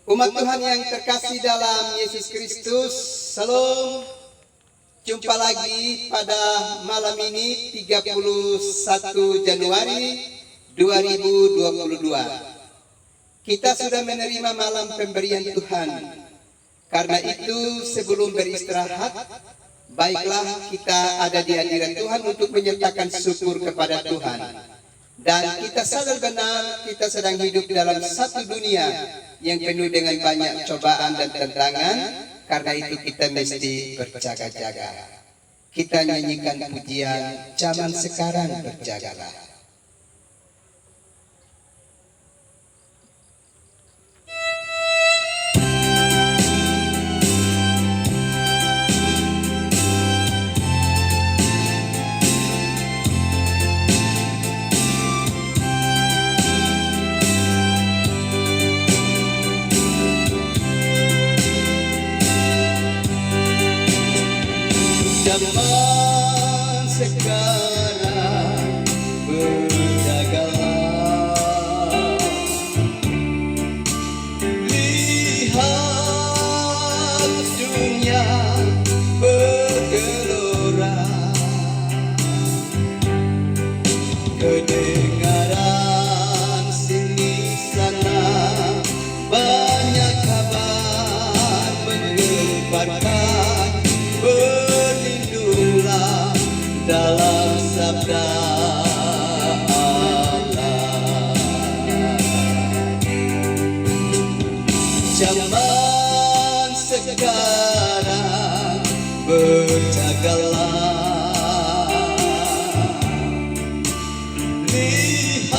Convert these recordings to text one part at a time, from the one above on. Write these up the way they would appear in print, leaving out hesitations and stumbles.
Umat Tuhan yang terkasih dalam Yesus Kristus, Salam. Jumpa lagi pada malam ini 31 Januari 2022. Kita sudah menerima malam pemberian Tuhan. Karena itu sebelum beristirahat, baiklah kita ada di hadirat Tuhan untuk menyatakan syukur kepada Tuhan. Dan kita sadar benar kita sedang hidup dalam satu dunia yang penuh dengan banyak cobaan dan tantangan. Karena itu kita mesti berjaga-jaga. Kita nyanyikan pujian zaman sekarang berjagalah. Zaman sekarang berjagalah, lihat dunia bergelora, kedengaran sini sana banyak kabar mengembarkan. Berlindunglah dalam sabda Allah. Zaman sekarang berjagalah, lihat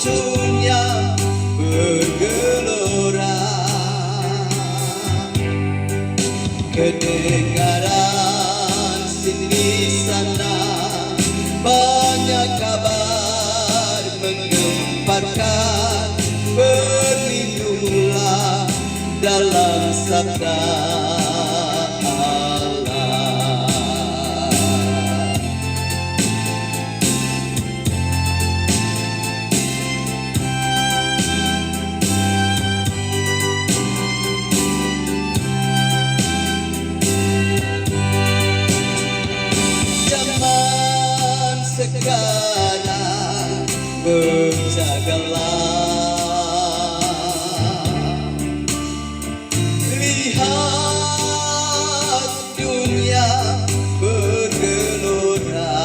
dunia bergelora, kedengaran sini sana banyak kabar mengembarkan. Berlindunglah dalam sabda Allah. Zaman sekarang berjagalah, lihat dunia bergelora,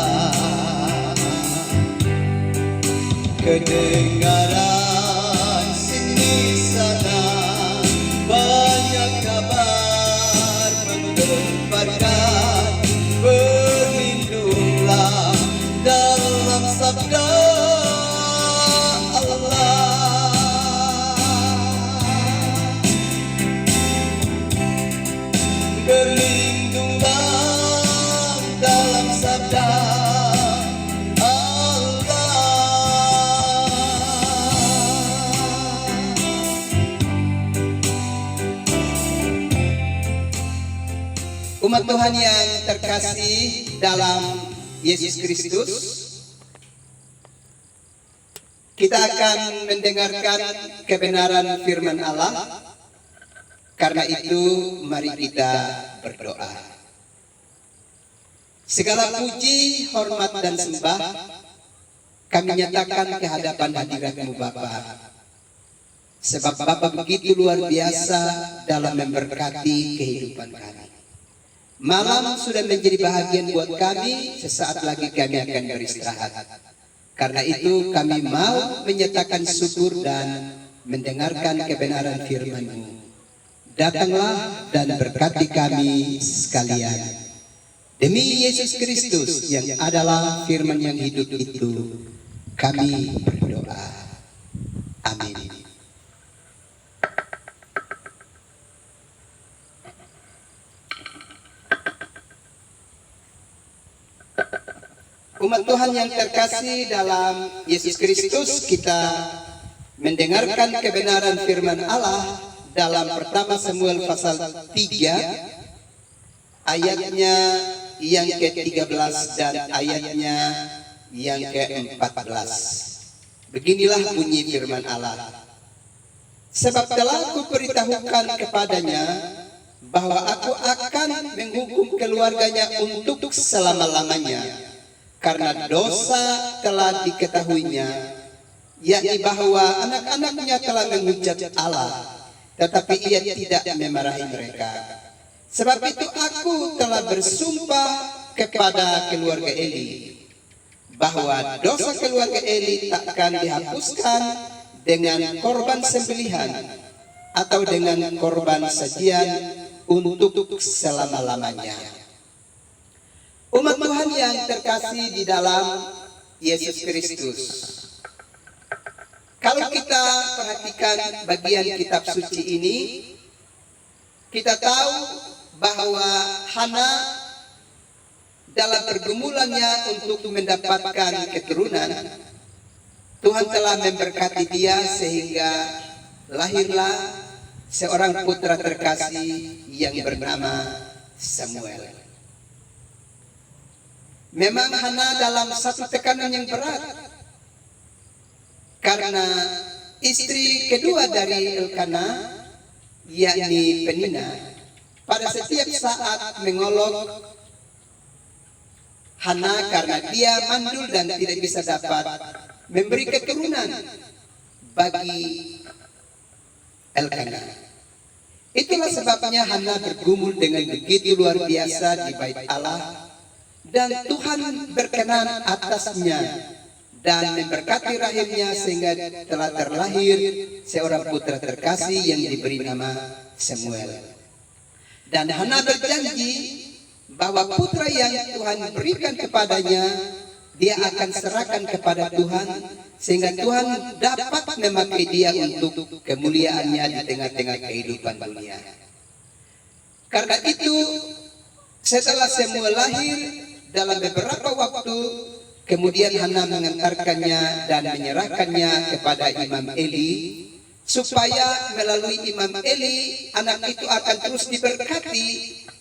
kedengaran sini sana banyak kabar mengembarkan. Berlindunglah dalam sabda Allah. Berlindunglah dalam sabda Allah. Umat Tuhan yang terkasih dalam Yesus Kristus, kita akan mendengarkan kebenaran firman Allah. Karena itu mari kita berdoa. Segala puji, hormat dan sembah kami nyatakan ke hadapan hadirat-Mu Bapa. Sebab Bapa begitu luar biasa dalam memberkati kehidupan kami. Malam sudah menjadi bahagian buat kami, sesaat lagi kami akan beristirahat. Karena itu kami mau menyatakan syukur dan mendengarkan kebenaran firman-Mu. Datanglah dan berkati kami sekalian. Demi Yesus Kristus yang adalah firman yang hidup itu, kami berdoa. Amin. Umat Tuhan yang terkasih dalam Yesus Kristus, kita mendengarkan kebenaran firman Allah dalam pertama Samuel pasal 3 ayatnya yang ke-13 dan ayatnya yang ke-14. Beginilah bunyi firman Allah. Sebab telah kuberitahukan kepadanya bahwa aku akan menghukum keluarganya untuk selama-lamanya, karena dosa telah diketahuinya, yakni bahwa anak-anaknya telah menghujat Allah, tetapi ia tidak memarahi mereka. Sebab itu aku telah bersumpah kepada keluarga Eli, bahwa dosa keluarga Eli takkan dihapuskan dengan korban sembelihan atau dengan korban sajian untuk selama-lamanya. Umat Tuhan yang terkasih di dalam Yesus Kristus, kalau kita perhatikan bagian kitab suci ini, kita tahu bahwa Hana dalam pergumulannya untuk mendapatkan keturunan, Tuhan telah memberkati dia sehingga lahirlah seorang putra terkasih yang bernama Samuel. Memang Hana dalam satu tekanan yang berat, karena istri kedua dari Elkana, yakni Penina, pada setiap saat mengolok Hana karena dia mandul dan tidak bisa dapat memberi keturunan bagi Elkana. Itulah sebabnya Hana bergumul dengan begitu luar biasa di bait Allah, dan Tuhan berkenan atasnya dan memberkati rahimnya sehingga telah terlahir seorang putra terkasih yang diberi nama Samuel. Dan Hana berjanji bahwa putra yang Tuhan berikan kepadanya, dia akan serahkan kepada Tuhan, sehingga Tuhan dapat memakai dia untuk kemuliaannya di tengah-tengah kehidupan dunia. Karena itu, setelah Samuel lahir, dalam beberapa waktu kemudian Hana mengantarkannya dan menyerahkannya kepada Imam Eli, supaya melalui Imam Eli anak itu akan terus diberkati,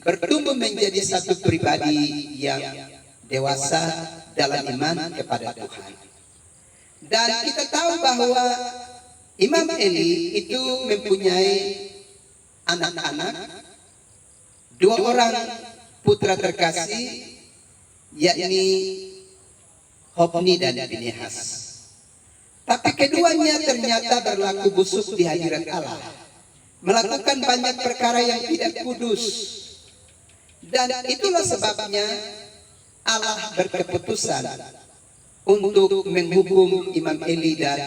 bertumbuh menjadi satu pribadi yang dewasa dalam iman kepada Tuhan. Dan kita tahu bahwa Imam Eli itu mempunyai anak-anak, dua orang putra terkasih, yakni Hofni dan Pinehas. Tapi keduanya ternyata berlaku busuk di hadirat Allah, melakukan banyak perkara yang tidak kudus. Dan itulah sebabnya Allah berkeputusan untuk menghukum Imam Eli dan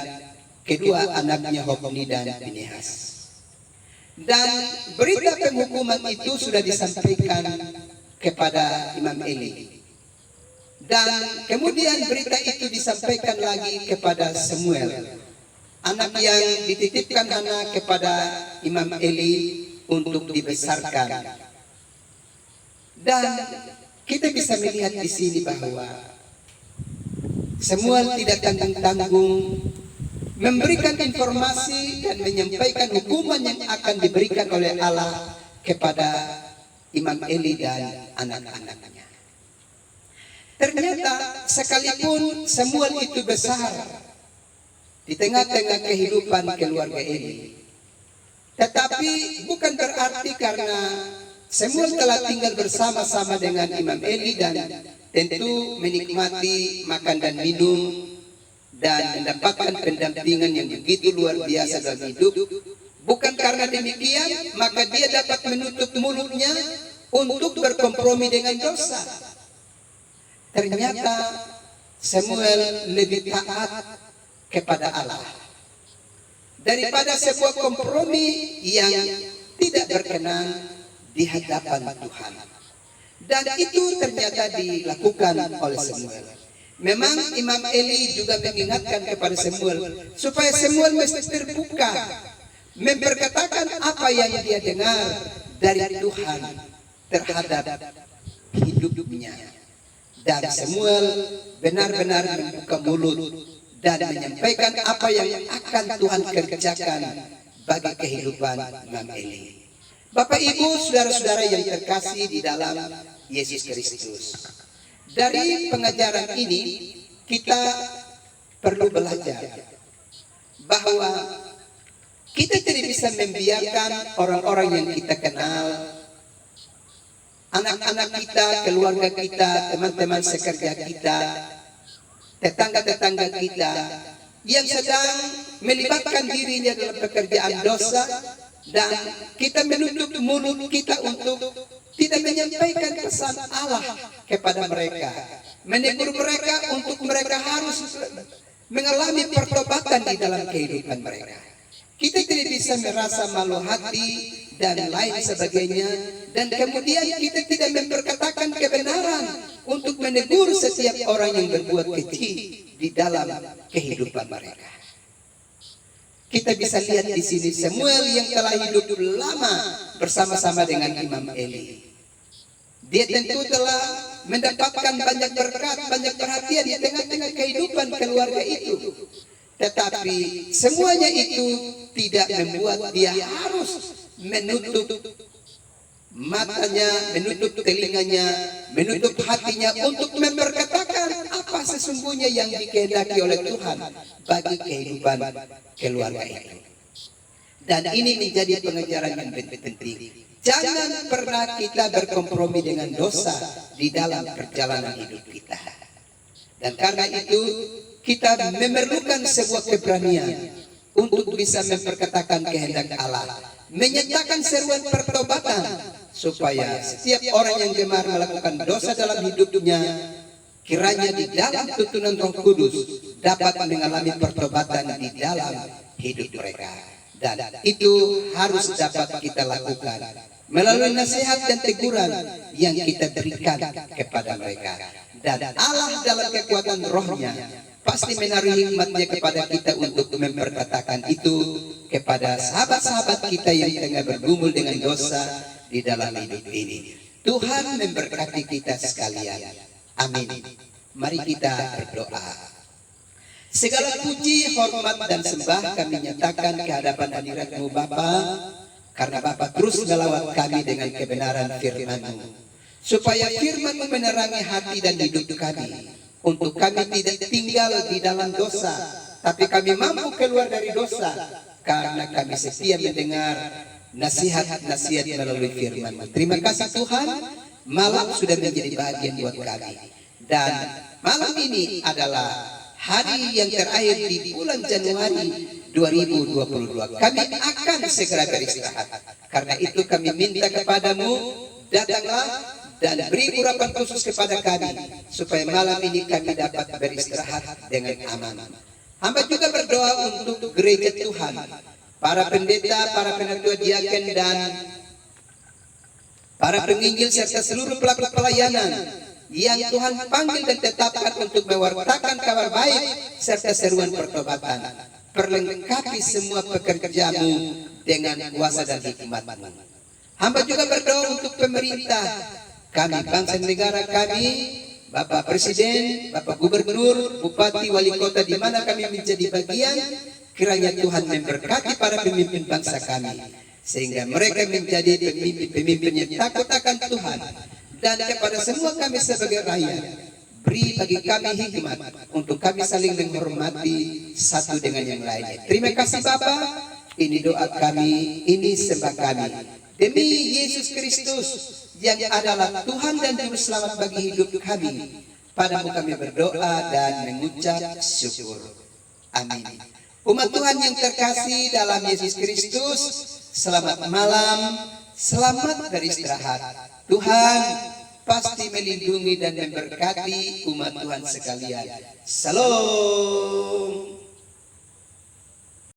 kedua anaknya Hofni dan Pinehas. Dan berita penghukuman itu sudah disampaikan kepada Imam Eli. Dan kemudian berita itu disampaikan lagi kepada Samuel, anak yang dititipkan Hana kepada Imam Eli untuk dibesarkan. Dan kita bisa melihat di sini bahwa Samuel tidak tanggung-tanggung memberikan informasi dan menyampaikan hukuman yang akan diberikan oleh Allah kepada Imam Eli dan anak-anaknya. Ternyata sekalipun Samuel itu besar di tengah-tengah kehidupan keluarga Eli, tetapi bukan berarti karena Samuel telah tinggal bersama-sama dengan Imam Eli dan tentu menikmati makan dan minum dan mendapatkan pendampingan yang begitu luar biasa dalam hidup. Bukan karena demikian maka dia dapat menutup mulutnya untuk berkompromi dengan dosa. Ternyata Samuel lebih taat kepada Allah daripada sebuah kompromi yang tidak berkenan di hadapan Tuhan. Dan itu ternyata dilakukan oleh Samuel. Memang Imam Eli juga mengingatkan kepada Samuel supaya Samuel mesti terbuka memperkatakan apa yang dia dengar dari Tuhan terhadap hidupnya. Dan Samuel benar-benar membuka mulut dan menyampaikan apa yang akan Tuhan kerjakan bagi kehidupan Imam Eli. Bapak Ibu, saudara-saudara yang terkasih di dalam Yesus Kristus, dari pengajaran ini kita perlu belajar bahwa Kita tidak bisa membiarkan orang-orang yang kita kenal, anak-anak kita, keluarga kita, teman-teman sekerja kita, tetangga-tetangga kita yang sedang melibatkan dirinya dalam pekerjaan dosa, dan kita menutup mulut kita untuk tidak menyampaikan pesan Allah kepada mereka, menegur mereka untuk mereka harus mengalami pertobatan di dalam kehidupan mereka. Kita tidak bisa merasa malu hati dan lain sebagainya, dan kemudian kita tidak memperkatakan kebenaran untuk menegur setiap orang yang berbuat keji di dalam kehidupan mereka. Kita bisa lihat di sini Samuel yang telah hidup lama bersama-sama dengan Imam Eli. Dia tentu telah mendapatkan banyak berkat, banyak perhatian di tengah-tengah kehidupan keluarga itu. Tetapi semuanya itu tidak membuat dia harus menutup matanya, menutup telinganya, menutup hatinya untuk memperkatakan apa sesungguhnya yang dikehendaki oleh Tuhan bagi kehidupan keluarga itu. Dan ini menjadi pengajaran yang penting. Jangan pernah kita berkompromi dengan dosa di dalam perjalanan hidup kita. Dan karena itu kita memerlukan sebuah keberanian untuk bisa memperkatakan kehendak Allah, menyatakan seruan pertobatan, supaya setiap orang yang gemar melakukan dosa dalam hidupnya, kiranya di dalam tuntunan Roh Kudus dapat mengalami pertobatan di dalam hidup mereka. Dan itu harus dapat kita lakukan melalui nasihat dan teguran yang kita berikan kepada mereka. Dan Allah dalam kekuatan Roh-Nya pasti menaruh hikmatnya kepada kita untuk memperkatakan itu kepada sahabat-sahabat kita yang tengah bergumul dengan dosa di dalam hidup ini. Tuhan memberkati kita sekalian. Amin. Mari kita berdoa. Segala puji, hormat, dan sembah kami nyatakan kehadapan hadirat-Mu Bapa, karena Bapa terus melawat kami dengan kebenaran firman-Mu, supaya firman-Mu menerangi hati dan hidup kami, untuk kami tidak tinggal di dalam dosa, tapi kami mampu keluar dari dosa, karena kami setia mendengar nasihat-nasihat melalui firman-Mu. Terima kasih Tuhan, malam sudah menjadi bagian buat kami. Dan malam ini adalah hari yang terakhir di bulan Januari 2022. Kami akan segera beristirahat. Karena itu kami minta kepadamu, datanglah dan beri urapan khusus kepada kami, supaya malam ini kami dapat beristirahat dengan aman. Hamba juga berdoa untuk gereja Tuhan, para pendeta, para penatua diaken, dan para penginjil serta seluruh pelaku pelayanan yang Tuhan panggil dan tetapkan untuk mewartakan kabar baik serta seruan pertobatan. Perlengkapi semua pekerjamu dengan kuasa dan hikmat-Mu. Hamba juga berdoa untuk pemerintah kami, bangsa negara kami, Bapak Presiden, Bapak Gubernur, Bupati, Wali Kota, di mana kami menjadi bagian. Kiranya Tuhan memberkati para pemimpin bangsa kami, sehingga mereka menjadi pemimpin-pemimpin yang takut akan Tuhan. Dan kepada semua kami sebagai rakyat, beri bagi kami hikmat untuk kami saling menghormati satu dengan yang lainnya. Terima kasih Bapa, ini doa kami, ini sembah kami. Demi Yesus Kristus yang adalah Tuhan dan Juru Selamat bagi hidup kami, padamu kami berdoa dan mengucap syukur. Amin. Umat Tuhan yang terkasih dalam Yesus Kristus, selamat malam, selamat beristirahat. Tuhan pasti melindungi dan memberkati umat Tuhan sekalian. Salam.